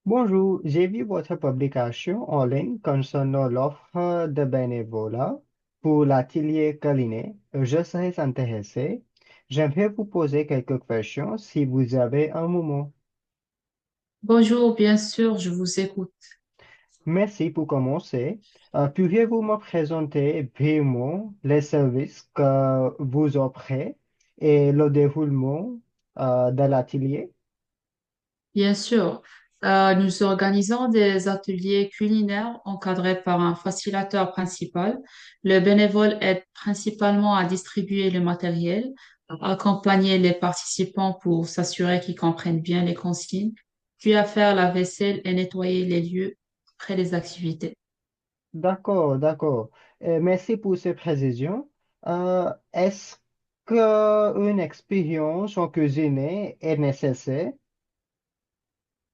Bonjour, j'ai vu votre publication en ligne concernant l'offre de bénévolat pour l'atelier Kaliné. Je serais intéressé. J'aimerais vous poser quelques questions si vous avez un moment. Bonjour, bien sûr, je vous écoute. Merci pour commencer. Pourriez-vous me présenter brièvement les services que vous offrez et le déroulement de l'atelier? Bien sûr, nous organisons des ateliers culinaires encadrés par un facilitateur principal. Le bénévole aide principalement à distribuer le matériel, accompagner les participants pour s'assurer qu'ils comprennent bien les consignes, puis à faire la vaisselle et nettoyer les lieux après les activités. D'accord, d'accord. Merci pour ces précisions. Est-ce qu'une expérience en cuisine est nécessaire?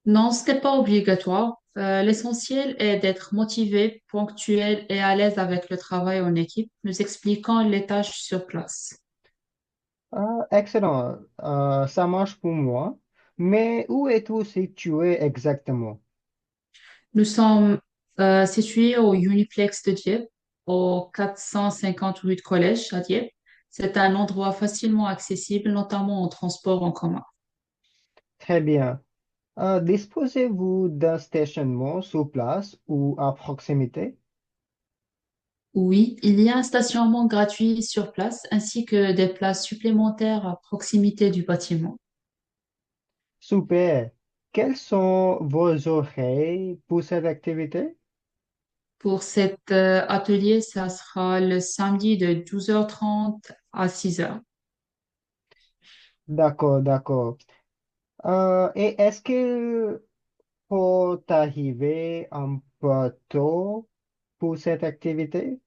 Non, ce n'est pas obligatoire. L'essentiel est d'être motivé, ponctuel et à l'aise avec le travail en équipe, nous expliquant les tâches sur place. Excellent. Ça marche pour moi. Mais où êtes-vous situé exactement? Nous sommes situés au Uniplex de Dieppe, au 458 Collège à Dieppe. C'est un endroit facilement accessible, notamment en transport en commun. Très bien. Disposez-vous d'un stationnement sur place ou à proximité? Oui, il y a un stationnement gratuit sur place ainsi que des places supplémentaires à proximité du bâtiment. Super. Quelles sont vos oreilles pour cette activité? Pour cet atelier, ça sera le samedi de 12h30 à 6h. D'accord, d'accord. Et est-ce qu'il faut arriver un peu tôt pour cette activité?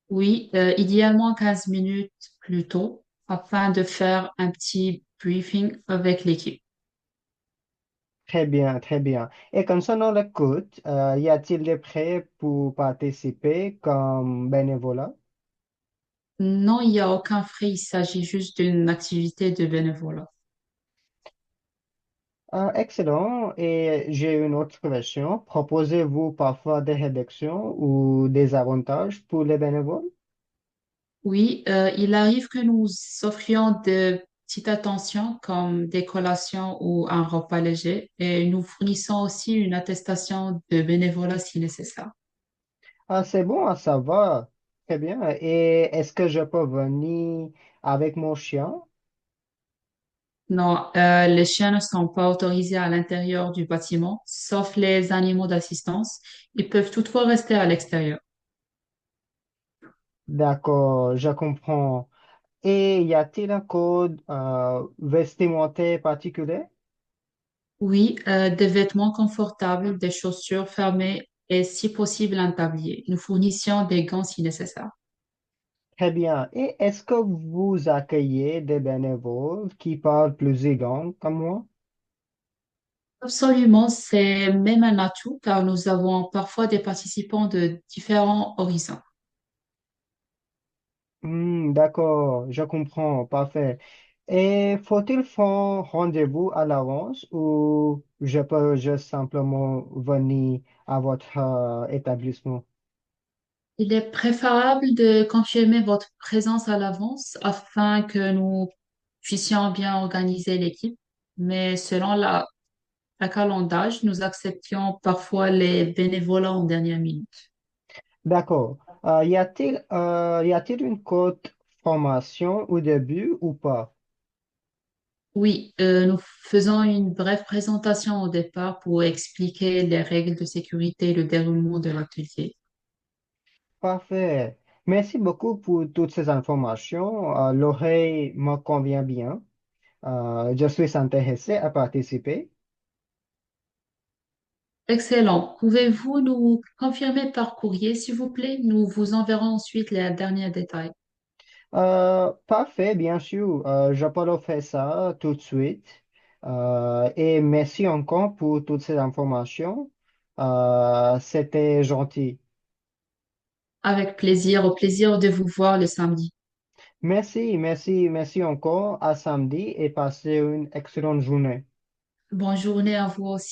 Oui, idéalement 15 minutes plus tôt afin de faire un petit briefing avec l'équipe. Très bien, très bien. Et concernant le coût, y a-t-il des prêts pour participer comme bénévolat? Non, il n'y a aucun frais, il s'agit juste d'une activité de bénévolat. Excellent. Et j'ai une autre question. Proposez-vous parfois des réductions ou des avantages pour les bénévoles? Oui, il arrive que nous offrions de petites attentions comme des collations ou un repas léger et nous fournissons aussi une attestation de bénévolat si nécessaire. C'est bon à savoir. Très bien. Et est-ce que je peux venir avec mon chien? Non, les chiens ne sont pas autorisés à l'intérieur du bâtiment, sauf les animaux d'assistance. Ils peuvent toutefois rester à l'extérieur. D'accord, je comprends. Et y a-t-il un code vestimentaire particulier? Oui, des vêtements confortables, des chaussures fermées et si possible un tablier. Nous fournissions des gants si nécessaire. Très bien. Et est-ce que vous accueillez des bénévoles qui parlent plusieurs comme moi? Absolument, c'est même un atout car nous avons parfois des participants de différents horizons. D'accord, je comprends, parfait. Et faut-il faire rendez-vous à l'avance ou je peux juste simplement venir à votre établissement? Il est préférable de confirmer votre présence à l'avance afin que nous puissions bien organiser l'équipe, mais selon la calendage, nous acceptions parfois les bénévolats en dernière minute. D'accord. Y a-t-il une courte formation au début ou pas? Oui, nous faisons une brève présentation au départ pour expliquer les règles de sécurité et le déroulement de l'atelier. Parfait. Merci beaucoup pour toutes ces informations. L'oreille me convient bien. Je suis intéressé à participer. Excellent. Pouvez-vous nous confirmer par courrier, s'il vous plaît? Nous vous enverrons ensuite les derniers détails. Parfait, bien sûr. Je peux le faire ça tout de suite. Et merci encore pour toutes ces informations. C'était gentil. Avec plaisir, au plaisir de vous voir le samedi. Merci, merci, merci encore. À samedi et passez une excellente journée. Bonne journée à vous aussi.